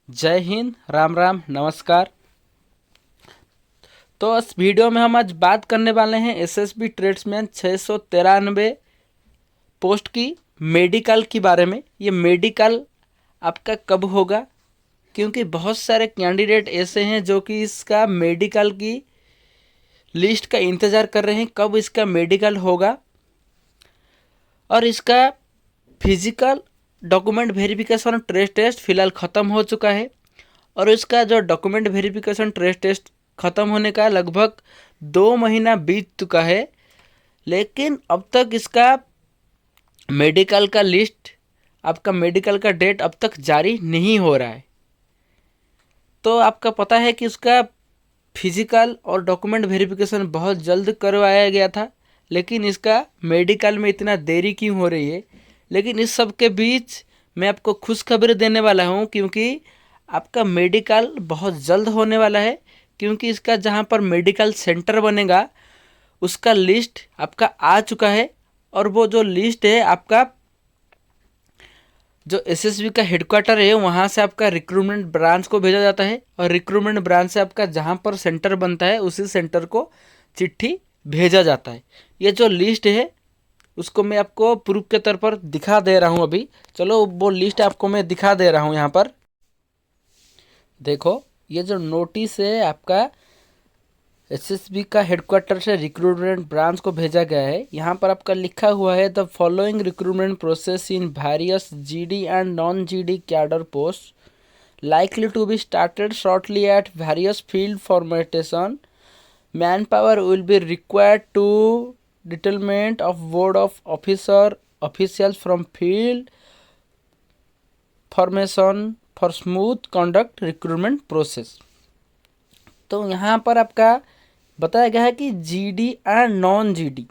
जय हिंद, राम राम, नमस्कार। तो इस वीडियो में हम आज बात करने वाले हैं एसएसबी ट्रेड्समैन 693 पोस्ट की मेडिकल के बारे में। ये मेडिकल आपका कब होगा, क्योंकि बहुत सारे कैंडिडेट ऐसे हैं जो कि इसका मेडिकल की लिस्ट का इंतज़ार कर रहे हैं कब इसका मेडिकल होगा। और इसका physical document verification trace test फ़िलहाल ख़त्म हो चुका है। और इसका जो डॉक्यूमेंट वेरिफिकेशन ट्रेस टेस्ट ख़त्म होने का लगभग 2 महीना बीत चुका है, लेकिन अब तक इसका मेडिकल का लिस्ट, आपका मेडिकल का डेट अब तक जारी नहीं हो रहा है। तो आपका पता है कि उसका फिजिकल और डॉक्यूमेंट वेरिफिकेशन बहुत जल्द करवाया गया था, लेकिन इसका मेडिकल में इतना देरी क्यों हो रही है। लेकिन इस सब के बीच मैं आपको खुशखबरी देने वाला हूँ, क्योंकि आपका मेडिकल बहुत जल्द होने वाला है। क्योंकि इसका जहाँ पर मेडिकल सेंटर बनेगा उसका लिस्ट आपका आ चुका है। और वो जो लिस्ट है आपका जो एसएसबी का हेडक्वार्टर है वहाँ से आपका रिक्रूटमेंट ब्रांच को भेजा जाता है, और रिक्रूटमेंट ब्रांच से आपका जहाँ पर सेंटर बनता है उसी सेंटर को चिट्ठी भेजा जाता है। ये जो लिस्ट है उसको मैं आपको प्रूफ के तौर पर दिखा दे रहा हूँ अभी। चलो वो लिस्ट आपको मैं दिखा दे रहा हूँ। यहाँ पर देखो, ये जो नोटिस है आपका एसएसबी का हेडक्वार्टर से रिक्रूटमेंट ब्रांच को भेजा गया है। यहाँ पर आपका लिखा हुआ है the following recruitment process in various GD and non GD cadre post likely to be started shortly at various field formatation. Manpower will be required to development of board of officials from field formation for smooth conduct recruitment process. तो यहाँ पर आपका बताया गया है कि GD and non GD,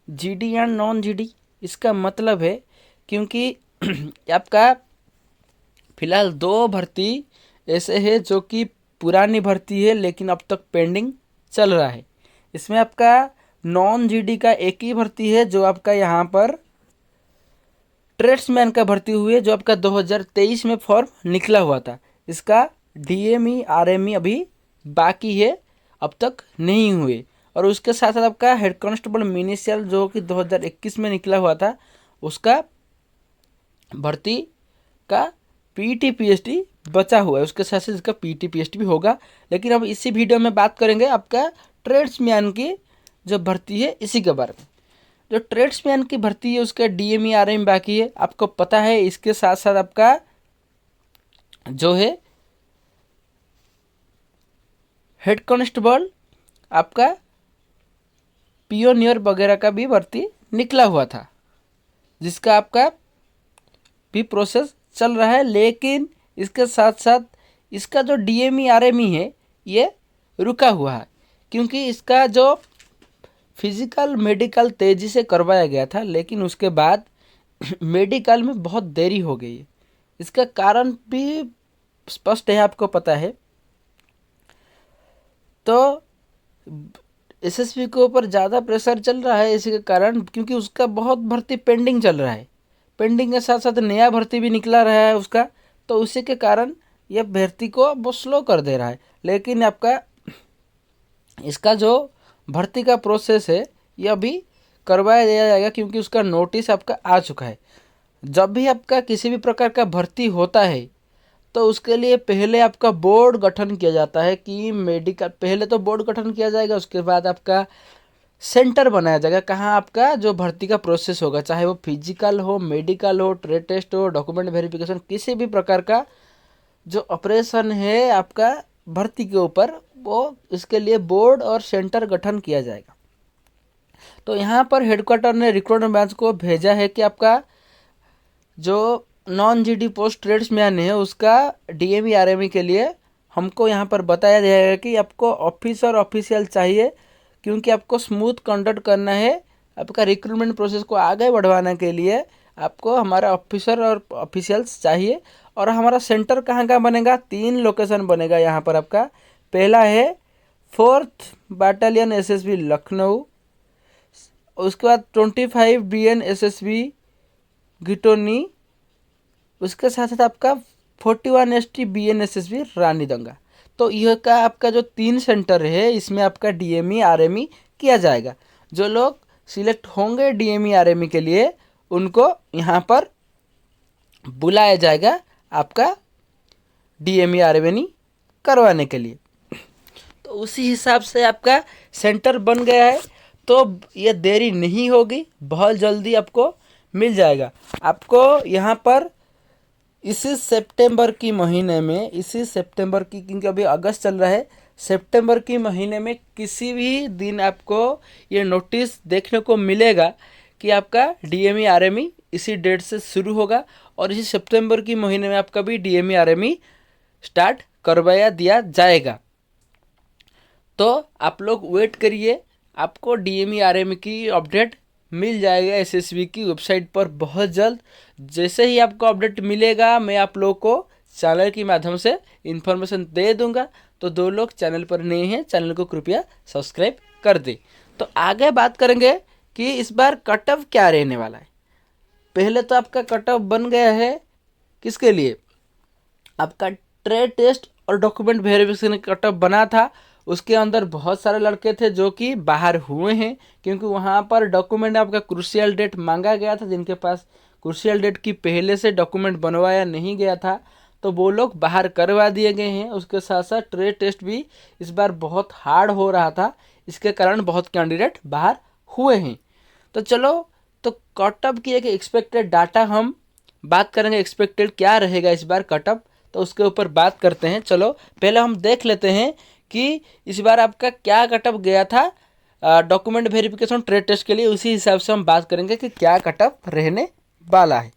GD and non GD इसका मतलब है क्योंकि आपका फिलहाल 2 भर्ती ऐसे है जो कि पुरानी भर्ती है लेकिन अब तक पेंडिंग चल रहा है। इसमें आपका नॉन जीडी का एक ही भर्ती है जो आपका यहाँ पर ट्रेड्समैन का भर्ती हुई है, जो आपका 2023 में फॉर्म निकला हुआ था। इसका डीएमई आरएमई अभी बाकी है, अब तक नहीं हुए। और उसके साथ साथ आपका हेड कांस्टेबल मिनिशियल जो कि 2021 में निकला हुआ था, उसका भर्ती का पीटी पीएचडी बचा हुआ है। उसके साथ साथ इसका पीटी पीएचडी भी होगा। लेकिन अब इसी वीडियो में बात करेंगे आपका ट्रेड्समैन की जो भर्ती है इसी के बारे में। जो ट्रेड्समैन की भर्ती है उसका डीएमई आरएमई बाकी है, आपको पता है। इसके साथ साथ आपका जो है हेड कांस्टेबल, आपका पियोनियर वगैरह का भी भर्ती निकला हुआ था, जिसका आपका भी प्रोसेस चल रहा है। लेकिन इसके साथ साथ इसका जो डीएमई आरएमई है ये रुका हुआ है, क्योंकि इसका जो फिजिकल मेडिकल तेज़ी से करवाया गया था, लेकिन उसके बाद मेडिकल में बहुत देरी हो गई है। इसका कारण भी स्पष्ट है, आपको पता है। तो एसएसबी के ऊपर ज़्यादा प्रेशर चल रहा है इसी के कारण, क्योंकि उसका बहुत भर्ती पेंडिंग चल रहा है। पेंडिंग के साथ साथ नया भर्ती भी निकला रहा है उसका, तो उसी के कारण यह भर्ती को वो स्लो कर दे रहा है। लेकिन आपका इसका जो भर्ती का प्रोसेस है यह अभी करवाया जाएगा, क्योंकि उसका नोटिस आपका आ चुका है। जब भी आपका किसी भी प्रकार का भर्ती होता है तो उसके लिए पहले आपका बोर्ड गठन किया जाता है कि मेडिकल, पहले तो बोर्ड गठन किया जाएगा, उसके बाद आपका सेंटर बनाया जाएगा कहाँ आपका जो भर्ती का प्रोसेस होगा, चाहे वो फिजिकल हो, मेडिकल हो, ट्रेड टेस्ट हो, डॉक्यूमेंट वेरिफिकेशन, किसी भी प्रकार का जो ऑपरेशन है आपका भर्ती के ऊपर, वो इसके लिए बोर्ड और सेंटर गठन किया जाएगा। तो यहाँ पर हेडक्वार्टर ने रिक्रूटमेंट ब्रांच को भेजा है कि आपका जो नॉन जीडी पोस्ट ट्रेड्समैन है उसका डीएमई आरएमई के लिए हमको यहाँ पर बताया जाएगा कि आपको ऑफिसर ऑफिशियल चाहिए, क्योंकि आपको स्मूथ कंडक्ट करना है। आपका रिक्रूटमेंट प्रोसेस को आगे बढ़वाने के लिए आपको हमारा ऑफिसर और ऑफिशियल्स चाहिए। और हमारा सेंटर कहाँ कहाँ बनेगा, 3 लोकेशन बनेगा यहाँ पर आपका। पहला है 4th बटालियन एसएसबी लखनऊ, उसके बाद 25 DN एसएसबी घिटोनी, उसके साथ साथ आपका 41 ST BNSSB रानीदंगा। तो यह का आपका जो 3 सेंटर है इसमें आपका DME RME किया जाएगा। जो लोग सिलेक्ट होंगे DME RME के लिए उनको यहाँ पर बुलाया जाएगा आपका DME RME करवाने के लिए। तो उसी हिसाब से आपका सेंटर बन गया है, तो ये देरी नहीं होगी, बहुत जल्दी आपको मिल जाएगा। आपको यहाँ पर इसी सितंबर की महीने में, इसी सितंबर की, क्योंकि अभी अगस्त चल रहा है, सितंबर की महीने में किसी भी दिन आपको ये नोटिस देखने को मिलेगा कि आपका DME RME इसी डेट से शुरू होगा और इसी सितंबर की महीने में आपका भी DME RME स्टार्ट करवाया दिया जाएगा। तो आप लोग वेट करिए, आपको DME RME की अपडेट मिल जाएगा SSB की वेबसाइट पर बहुत जल्द। जैसे ही आपको अपडेट मिलेगा मैं आप लोगों को चैनल के माध्यम से इन्फॉर्मेशन दे दूंगा। तो जो लोग चैनल पर नए हैं चैनल को कृपया सब्सक्राइब कर दें। तो आगे बात करेंगे कि इस बार कट ऑफ क्या रहने वाला है। पहले तो आपका कट ऑफ बन गया है किसके लिए, आपका ट्रेड टेस्ट और डॉक्यूमेंट वेरिफिकेशन कट ऑफ बना था। उसके अंदर बहुत सारे लड़के थे जो कि बाहर हुए हैं, क्योंकि वहाँ पर डॉक्यूमेंट आपका क्रूशियल डेट मांगा गया था। जिनके पास क्रूशियल डेट की पहले से डॉक्यूमेंट बनवाया नहीं गया था तो वो लोग बाहर करवा दिए गए हैं। उसके साथ साथ ट्रेड टेस्ट भी इस बार बहुत हार्ड हो रहा था, इसके कारण बहुत कैंडिडेट बाहर हुए हैं। तो चलो, तो कट ऑफ की एक एक्सपेक्टेड डाटा हम बात करेंगे, एक्सपेक्टेड क्या रहेगा इस बार कट ऑफ, तो उसके ऊपर बात करते हैं। चलो पहले हम देख लेते हैं कि इस बार आपका क्या कट ऑफ गया था डॉक्यूमेंट वेरिफिकेशन ट्रेड टेस्ट के लिए। उसी हिसाब से हम बात करेंगे कि क्या कट ऑफ रहने वाला है।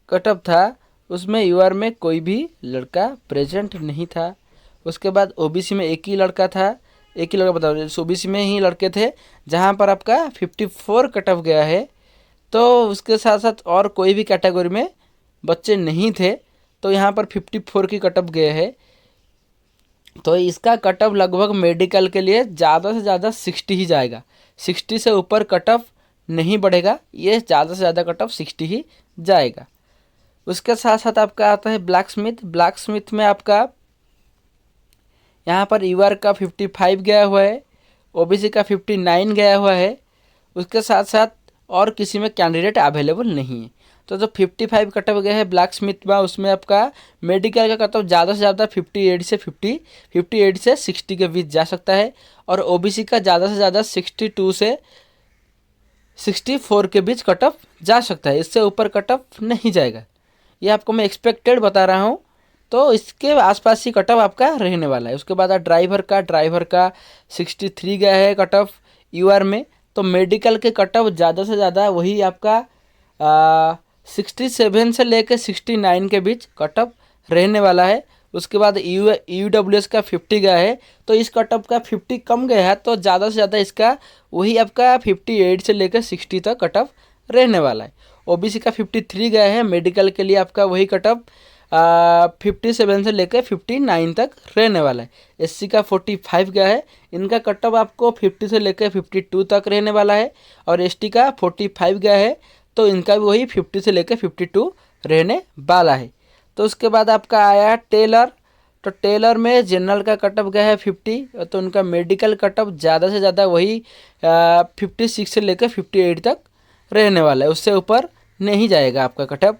कट ऑफ था उसमें यूआर में कोई भी लड़का प्रेजेंट नहीं था। उसके बाद ओबीसी में एक ही लड़का था, एक ही लड़का बताओ, ओबीसी में ही लड़के थे जहाँ पर आपका 54 कट ऑफ गया है। तो उसके साथ साथ और कोई भी कैटेगरी में बच्चे नहीं थे, तो यहाँ पर 54 की कट ऑफ गए है। तो इसका कट ऑफ लगभग मेडिकल के लिए ज़्यादा से ज़्यादा 60 ही जाएगा, 60 से ऊपर कट ऑफ नहीं बढ़ेगा, ये ज़्यादा से ज़्यादा कट ऑफ 60 ही जाएगा। उसके साथ साथ आपका आता है ब्लैक स्मिथ। ब्लैक स्मिथ में आपका यहाँ पर यूआर का 55 गया हुआ है, ओबीसी का 59 गया हुआ है। उसके साथ साथ और किसी में कैंडिडेट अवेलेबल नहीं है। तो जो 55 कट ऑफ गया है ब्लैक स्मिथ में, उसमें आपका मेडिकल का कट ऑफ ज़्यादा से ज़्यादा 58 से 60 के बीच जा सकता है, और ओबीसी का ज़्यादा से ज़्यादा 62 से 64 के बीच कट ऑफ जा सकता है। इससे ऊपर कट ऑफ नहीं जाएगा, ये आपको मैं एक्सपेक्टेड बता रहा हूँ। तो इसके आसपास ही कट ऑफ आपका रहने वाला है। उसके बाद ड्राइवर का 63 गया है कट ऑफ यूआर में। तो मेडिकल के कट ऑफ ज़्यादा से ज़्यादा वही आपका 67 से लेकर 69 के बीच कट ऑफ रहने वाला है। उसके बाद यूडब्ल्यूएस का 50 गया है, तो इस कट ऑफ का 50 कम गया है, तो ज़्यादा से ज़्यादा इसका वही आपका 58 से लेकर 60 तक कट ऑफ रहने वाला है। ओबीसी का 53 गया है, मेडिकल के लिए आपका वही कट ऑफ 57 से लेकर 59 तक रहने वाला है। एससी का 45 गया है, इनका कट ऑफ आपको 50 से लेकर 52 तक रहने वाला है। और एसटी का 45 गया है, तो इनका भी वही 50 से लेकर 52 रहने वाला है। तो उसके बाद आपका आया टेलर। तो टेलर में जनरल का कट ऑफ गया है 50, तो उनका मेडिकल कट ऑफ ज़्यादा से ज़्यादा वही 56 से लेकर 58 तक रहने वाला है, उससे ऊपर नहीं जाएगा आपका कट ऑफ।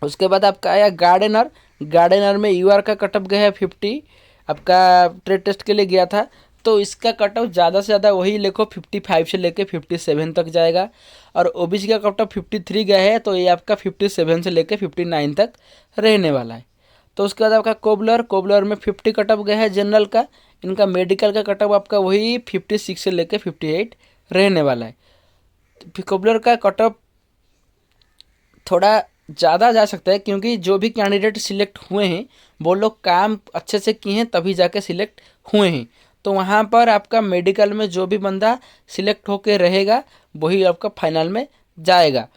उसके बाद आपका आया गार्डनर। गार्डनर में यूआर का कट ऑफ गया है 50, आपका ट्रेड टेस्ट के लिए गया था, तो इसका कट ऑफ ज़्यादा से ज़्यादा वही लिखो 55 से लेके 57 तक जाएगा। और ओबीसी का कट ऑफ 53 गया है, तो ये आपका 57 से लेके 59 तक रहने वाला है। तो उसके बाद आपका कोबलर। कोबलर में 50 कट ऑफ गया है जनरल का। इनका मेडिकल का कट ऑफ आपका वही 56 से लेके 58 रहने वाला है। कोबलर का कट ऑफ थोड़ा ज़्यादा जा सकता है, क्योंकि जो भी कैंडिडेट सिलेक्ट हुए हैं वो लोग काम अच्छे से किए हैं तभी जाके सिलेक्ट हुए हैं। तो वहाँ पर आपका मेडिकल में जो भी बंदा सिलेक्ट होके रहेगा वही आपका फाइनल में जाएगा।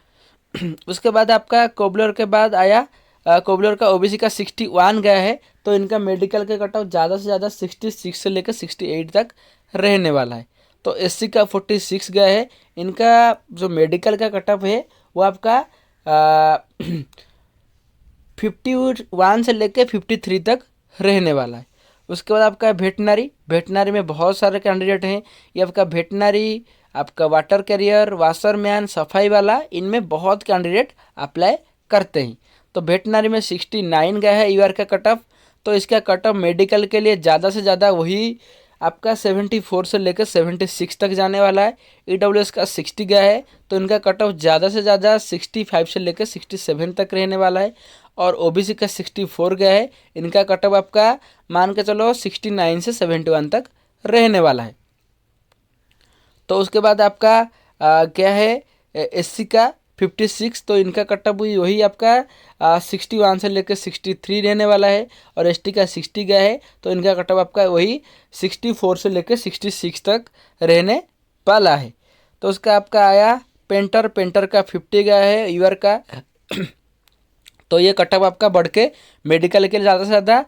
उसके बाद आपका कोबलर के बाद आया कोबलर का ओबीसी का 61 गया है, तो इनका मेडिकल का कट ऑफ ज़्यादा से ज़्यादा 66 से लेकर 68 तक रहने वाला है। तो एससी का 46 गया है। इनका जो मेडिकल का कट ऑफ है वो आपका 51 से लेके 53 तक रहने वाला है। उसके बाद आपका वेटनरी। वेटनरी में बहुत सारे कैंडिडेट हैं। ये आपका वेटनरी, आपका वाटर कैरियर, वाशरमैन, सफाई वाला, इनमें बहुत कैंडिडेट अप्लाई करते हैं। तो वेटनरी में 69 गया है यूआर का कट ऑफ। तो इसका कट ऑफ मेडिकल के लिए ज़्यादा से ज़्यादा वही आपका 74 से लेकर 76 तक जाने वाला है। ईडब्ल्यूएस का 60 गया है, तो इनका कट ऑफ ज़्यादा से ज़्यादा 65 से लेकर 67 तक रहने वाला है। और ओबीसी का 64 गया है, इनका कट ऑफ आपका मान के चलो 69 से 71 तक रहने वाला है। तो उसके बाद आपका क्या है एससी का 56, तो इनका कट ऑफ वही आपका 61 से लेकर 63 रहने वाला है। और एसटी का 60 गया है, तो इनका कट ऑफ आपका वही 64 से लेकर 66 तक रहने वाला है। तो उसका आपका आया पेंटर। पेंटर का 50 गया है यूआर का। तो ये कट ऑफ आपका बढ़ के मेडिकल के लिए ज़्यादा से ज़्यादा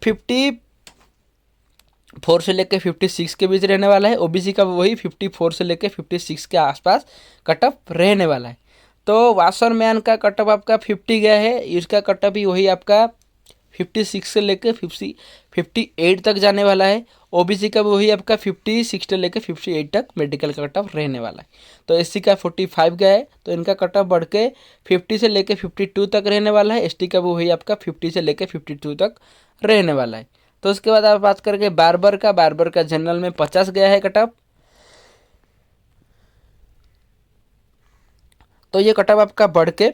54 से लेकर 56 के बीच रहने वाला है। ओबीसी का वही 54 से लेकर 56 के आसपास कट ऑफ रहने वाला है। तो वाशरमैन का कट ऑफ आपका 50 गया है, इसका कट ऑफ भी वही आपका 56 से लेकर 58 तक जाने वाला है। ओबीसी का वही आपका 56 से लेकर 58 तक मेडिकल का कट ऑफ रहने वाला है। तो एससी का 45 गया है, तो इनका कट ऑफ बढ़ के 50 से लेकर 52 तक रहने वाला है। एसटी का वही आपका 50 से लेकर 52 तक रहने वाला है। तो उसके बाद आप बात करके बार्बर का। बार्बर का जनरल में 50 गया है कट ऑफ। तो ये कट ऑफ आपका बढ़ के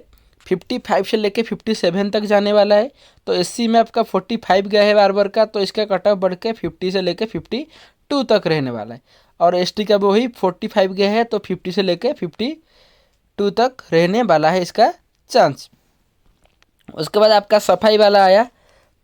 55 से लेके 57 तक जाने वाला है। तो एससी में आपका 45 गया है बार्बर का, तो इसका कट ऑफ बढ़ के 50 से लेके 52 तक रहने वाला है। और एसटी का वही 45 गया है, तो 50 से लेके 52 तक रहने वाला है इसका चांस। उसके बाद आपका सफाई वाला आया।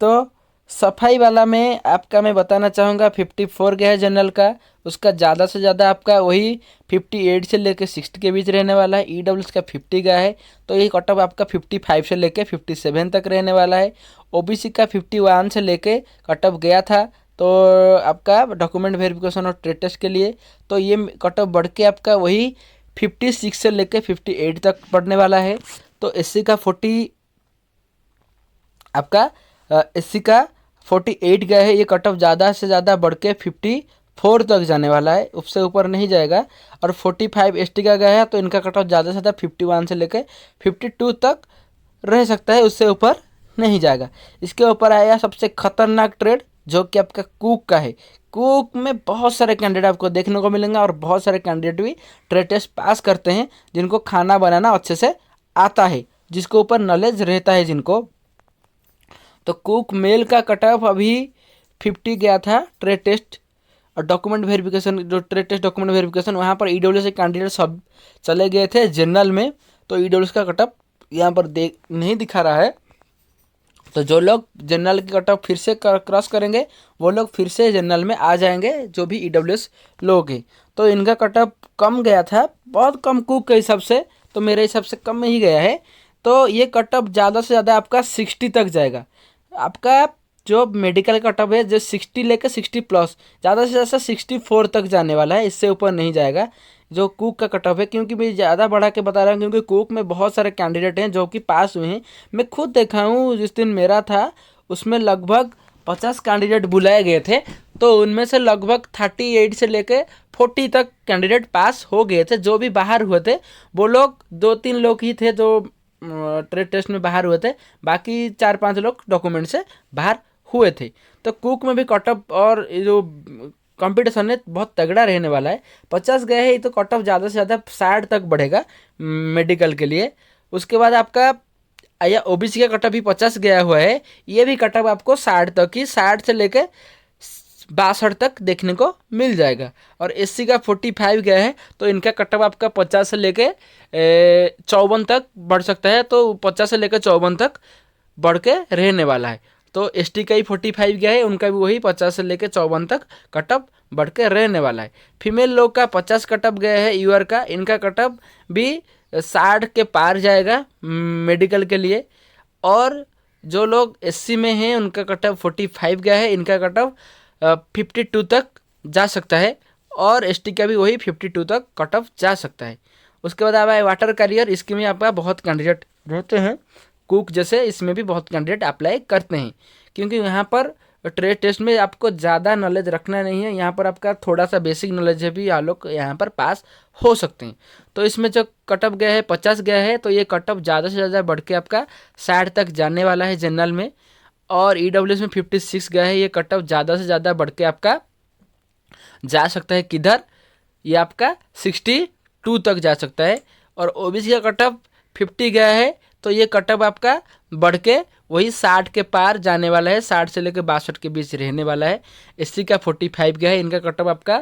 तो सफाई वाला में आपका मैं बताना चाहूँगा 54 गया है जनरल का। उसका ज़्यादा से ज़्यादा आपका वही 58 से लेकर 60 के बीच रहने वाला है। ईडब्ल्यूएस का 50 गया है, तो ये कट ऑफ आपका 55 से लेकर 57 तक रहने वाला है। ओबीसी का 51 से लेके कट ऑफ गया था, तो आपका डॉक्यूमेंट वेरिफिकेशन और ट्रेड टेस्ट के लिए। तो ये कट ऑफ बढ़ के आपका वही 56 से लेकर 58 तक बढ़ने वाला है। तो एससी का 40 आपका एससी का 48 गया है। ये कट ऑफ ज़्यादा से ज़्यादा बढ़ के 54 तक जाने वाला है, उससे ऊपर नहीं जाएगा। और 45 एसटी का गया है, तो इनका कट ऑफ ज़्यादा से ज़्यादा 51 से लेकर 52 तक रह सकता है, उससे ऊपर नहीं जाएगा। इसके ऊपर आया सबसे खतरनाक ट्रेड, जो कि आपका कुक का है। कुक में बहुत सारे कैंडिडेट आपको देखने को मिलेंगे, और बहुत सारे कैंडिडेट भी ट्रेड टेस्ट पास करते हैं, जिनको खाना बनाना अच्छे से आता है, जिसके ऊपर नॉलेज रहता है जिनको। तो कुक मेल का कट ऑफ अभी 50 गया था ट्रेड टेस्ट और डॉक्यूमेंट वेरिफिकेशन। जो ट्रेड टेस्ट डॉक्यूमेंट वेरिफिकेशन, वहाँ पर ईडब्ल्यूएस के कैंडिडेट सब चले गए थे जनरल में। तो ईडब्ल्यूएस का कट ऑफ यहाँ पर नहीं दिखा रहा है। तो जो लोग जनरल की कट ऑफ फिर से क्रॉस करेंगे, वो लोग फिर से जनरल में आ जाएंगे, जो भी ईडब्ल्यूएस लोग हैं। तो इनका कट ऑफ कम गया था, बहुत कम कुक के हिसाब से, तो मेरे हिसाब से कम में ही गया है। तो ये कट ऑफ ज़्यादा से ज़्यादा आपका 60 तक जाएगा। आपका जो मेडिकल कट ऑफ है जो 60 लेकर 60 प्लस, ज़्यादा से ज़्यादा 64 तक जाने वाला है, इससे ऊपर नहीं जाएगा जो कुक का कट ऑफ है। क्योंकि मैं ज़्यादा बढ़ा के बता रहा हूँ, क्योंकि कुक में बहुत सारे कैंडिडेट हैं जो कि पास हुए हैं। मैं खुद देखा हूँ, जिस दिन मेरा था उसमें लगभग 50 कैंडिडेट बुलाए गए थे, तो उनमें से लगभग 38 से लेकर 40 तक कैंडिडेट पास हो गए थे। जो भी बाहर हुए थे वो लोग 2-3 लोग ही थे जो ट्रेड टेस्ट में बाहर हुए थे, बाकी 4-5 लोग डॉक्यूमेंट से बाहर हुए थे। तो कुक में भी कट ऑफ और ये जो कंपटीशन है बहुत तगड़ा रहने वाला है। 50 गए हैं तो कट ऑफ ज़्यादा से ज़्यादा 60 तक बढ़ेगा मेडिकल के लिए। उसके बाद आपका या ओबीसी का कट ऑफ भी 50 गया हुआ है, ये भी कट ऑफ आपको 60 तक ही, 60 से लेके 62 तक देखने को मिल जाएगा। और एससी का 45 गया है तो इनका कट ऑफ आपका 50 से लेके 54 तक बढ़ सकता है, तो 50 से लेकर 54 तक बढ़ के रहने वाला है। तो एसटी का ही 45 गया है, उनका भी वही 50 से लेकर 54 तक कट ऑफ बढ़ के रहने वाला है। फीमेल लोग का 50 कट ऑफ गया है यूआर का, इनका कट ऑफ भी 60 के पार जाएगा मेडिकल के लिए। और जो लोग एससी में हैं उनका कट ऑफ 45 गया है, इनका कट ऑफ 52 तक जा सकता है। और एसटी का भी वही 52 तक कट ऑफ जा सकता है। उसके बाद आप आए वाटर कैरियर, इसके में आपका बहुत कैंडिडेट रहते हैं। कुक जैसे इसमें भी बहुत कैंडिडेट अप्लाई करते हैं, क्योंकि यहाँ पर ट्रेड टेस्ट में आपको ज़्यादा नॉलेज रखना नहीं है, यहाँ पर आपका थोड़ा सा बेसिक नॉलेज है भी आप लोग यहाँ पर पास हो सकते हैं। तो इसमें जो कट ऑफ गया है 50 गया है, तो ये कट ऑफ ज़्यादा से ज़्यादा बढ़ के आपका 60 तक जाने वाला है जनरल में। और ईडब्ल्यूएस में 56 गया है, ये कट ऑफ ज़्यादा से ज़्यादा बढ़ के आपका जा सकता है किधर, ये आपका 62 तक जा सकता है। और ओबीसी का कट ऑफ 50 गया है, तो ये कट ऑफ आपका बढ़ के वही 60 के पार जाने वाला है, 60 से लेकर 62 के बीच रहने वाला है। एससी का 45 गया है, इनका कट ऑफ आपका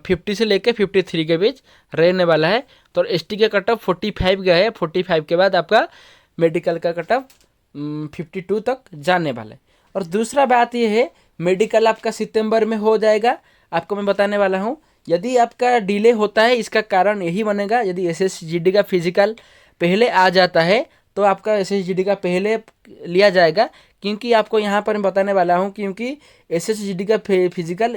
50 से लेकर 53 के बीच रहने वाला है। तो एसटी का कट ऑफ 45 गया है, 45 के बाद आपका मेडिकल का कट ऑफ 52 तक जाने वाला है। और दूसरा बात ये है, मेडिकल आपका सितंबर में हो जाएगा, आपको मैं बताने वाला हूँ। यदि आपका डिले होता है, इसका कारण यही बनेगा, यदि एसएसजीडी का फिजिकल पहले आ जाता है तो आपका एसएसजीडी का पहले लिया जाएगा। क्योंकि आपको यहाँ पर मैं बताने वाला हूँ, क्योंकि एसएसजीडी का फिजिकल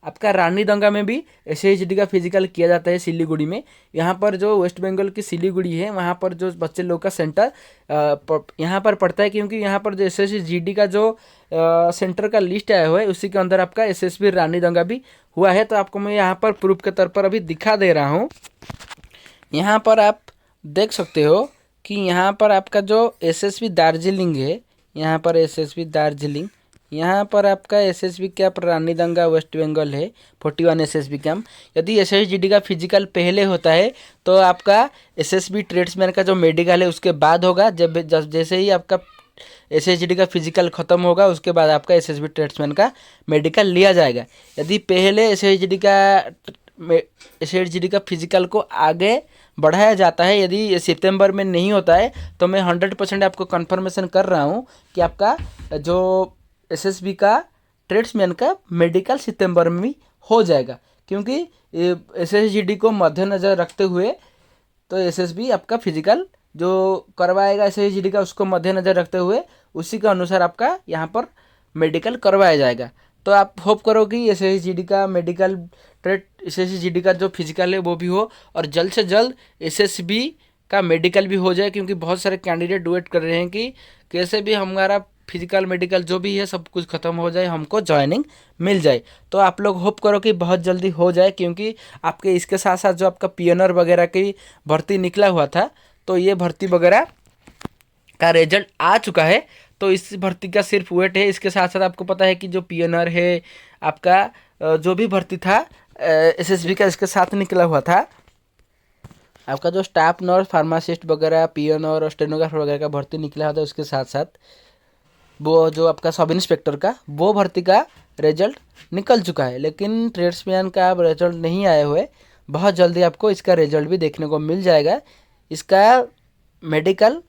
आपका रानीदंगा में भी एसएसजीडी का फिजिकल किया जाता है सिलीगुड़ी में। यहाँ पर जो वेस्ट बंगाल की सिलीगुड़ी है, वहाँ पर जो बच्चे लोग का सेंटर यहाँ पर पड़ता है, क्योंकि यहाँ पर जो एसएसजीडी का जो सेंटर का लिस्ट आया हुआ है उसी के अंदर आपका एसएसबी रानीदंगा भी हुआ है। तो आपको मैं यहाँ पर प्रूफ के तौर पर अभी दिखा दे रहा हूँ। यहाँ पर आप देख सकते हो कि यहाँ पर आपका जो एसएसबी दार्जिलिंग है, यहाँ पर एसएसबी दार्जिलिंग, यहाँ पर आपका एसएसबी कैंप रानीदंगा वेस्ट बंगाल है 41 एसएसबी कैंप। यदि एसएसजीडी का फिजिकल पहले होता है तो आपका एसएसबी ट्रेड्समैन का जो मेडिकल है उसके बाद होगा। जब जैसे ही आपका एसएसजीडी का फिजिकल खत्म होगा उसके बाद आपका एसएसबी ट्रेड्समैन का मेडिकल लिया जाएगा। यदि पहले एसएसजीडी का फिजिकल को आगे बढ़ाया जाता है, यदि सितंबर में नहीं होता है, तो मैं 100% आपको कंफर्मेशन कर रहा हूँ कि आपका जो एसएसबी का ट्रेड्समैन का मेडिकल सितंबर में भी हो जाएगा। क्योंकि एसएसजीडी को मद्देनज़र रखते हुए तो एसएसबी आपका फिजिकल जो करवाएगा एसएसजीडी का उसको मद्देनज़र रखते हुए उसी के अनुसार आपका यहाँ पर मेडिकल करवाया जाएगा। तो आप होप करो कि एसएसजीडी का मेडिकल एसएसजीडी का जो फिजिकल है वो भी हो, और जल्द से जल्द एसएसबी का मेडिकल भी हो जाए। क्योंकि बहुत सारे कैंडिडेट वेट कर रहे हैं कि कैसे भी हमारा फिजिकल मेडिकल जो भी है सब कुछ ख़त्म हो जाए, हमको ज्वाइनिंग मिल जाए। तो आप लोग होप करो कि बहुत जल्दी हो जाए, क्योंकि आपके इसके साथ साथ जो आपका पीएनआर वगैरह की भर्ती निकला हुआ था, तो ये भर्ती वगैरह का रिजल्ट आ चुका है। तो इस भर्ती का सिर्फ वेट है। इसके साथ साथ आपको पता है कि जो पीएनआर है आपका जो भी भर्ती था एसएसबी का, इसके साथ निकला हुआ था आपका जो स्टाफ नर्स, फार्मासिस्ट वगैरह, पीएनआर और स्टेनोग्राफर वगैरह का भर्ती निकला हुआ था। उसके साथ साथ वो जो आपका सब इंस्पेक्टर का वो भर्ती का रिजल्ट निकल चुका है, लेकिन ट्रेड्समैन का अब रिजल्ट नहीं आए हुए। बहुत जल्दी आपको इसका रिजल्ट भी देखने को मिल जाएगा। इसका मेडिकल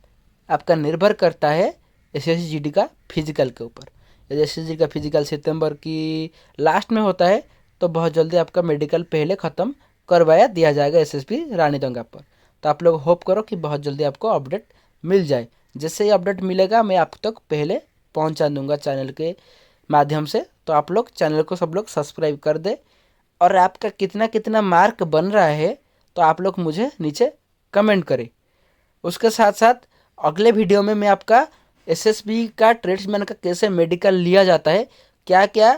आपका निर्भर करता है एसएसजीडी का फिजिकल के ऊपर। यदि एसएसजीडी का फिजिकल सितंबर की लास्ट में होता है तो बहुत जल्दी आपका मेडिकल पहले ख़त्म करवाया दिया जाएगा एसएसबी रानीदंगा पर। तो आप लोग होप करो कि बहुत जल्दी आपको अपडेट मिल जाए। जैसे ही अपडेट मिलेगा मैं आप तक पहले पहुंचा दूंगा चैनल के माध्यम से। तो आप लोग चैनल को सब लोग सब्सक्राइब कर दे, और आपका कितना कितना मार्क बन रहा है तो आप लोग मुझे नीचे कमेंट करें। उसके साथ साथ अगले वीडियो में मैं आपका एसएसबी का ट्रेड्समैन का कैसे मेडिकल लिया जाता है, क्या क्या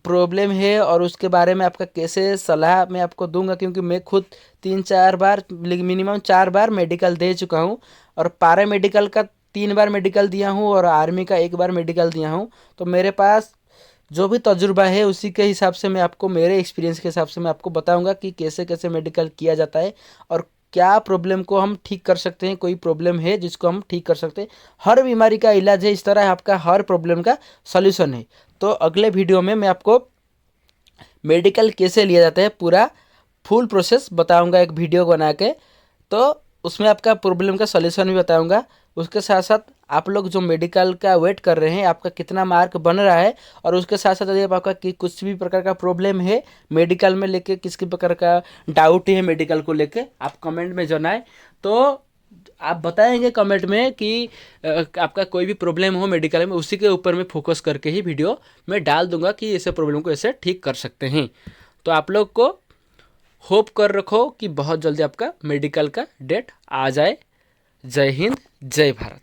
प्रॉब्लम है और उसके बारे में आपका कैसे सलाह मैं आपको दूंगा, क्योंकि मैं खुद 3-4 बार मिनिमम 4 बार मेडिकल दे चुका हूँ और पारा मेडिकल का 3 बार मेडिकल दिया हूँ और आर्मी का 1 बार मेडिकल दिया हूँ। तो मेरे पास जो भी तजुर्बा है उसी के हिसाब से मैं आपको, मेरे एक्सपीरियंस के हिसाब से मैं आपको बताऊंगा कि कैसे कैसे मेडिकल किया जाता है और क्या प्रॉब्लम को हम ठीक कर सकते हैं। कोई प्रॉब्लम है जिसको हम ठीक कर सकते हैं, हर बीमारी का इलाज है, इस तरह आपका हर प्रॉब्लम का सॉल्यूशन है। तो अगले वीडियो में मैं आपको मेडिकल कैसे लिया जाता है पूरा फुल प्रोसेस बताऊंगा एक वीडियो बना के। तो उसमें आपका प्रॉब्लम का सॉल्यूशन भी बताऊंगा। उसके साथ साथ आप लोग जो मेडिकल का वेट कर रहे हैं, आपका कितना मार्क बन रहा है, और उसके साथ साथ यदि आपका कुछ भी प्रकार का प्रॉब्लम है मेडिकल में लेके, किसी प्रकार का डाउट है मेडिकल को लेके, आप कमेंट में जनाएं। तो आप बताएंगे कमेंट में कि आपका कोई भी प्रॉब्लम हो मेडिकल में, उसी के ऊपर मैं फोकस करके ही वीडियो मैं डाल दूंगा कि ऐसे प्रॉब्लम को ऐसे ठीक कर सकते हैं। तो आप लोग को होप कर रखो कि बहुत जल्दी आपका मेडिकल का डेट आ जाए। जय हिंद, जय भारत।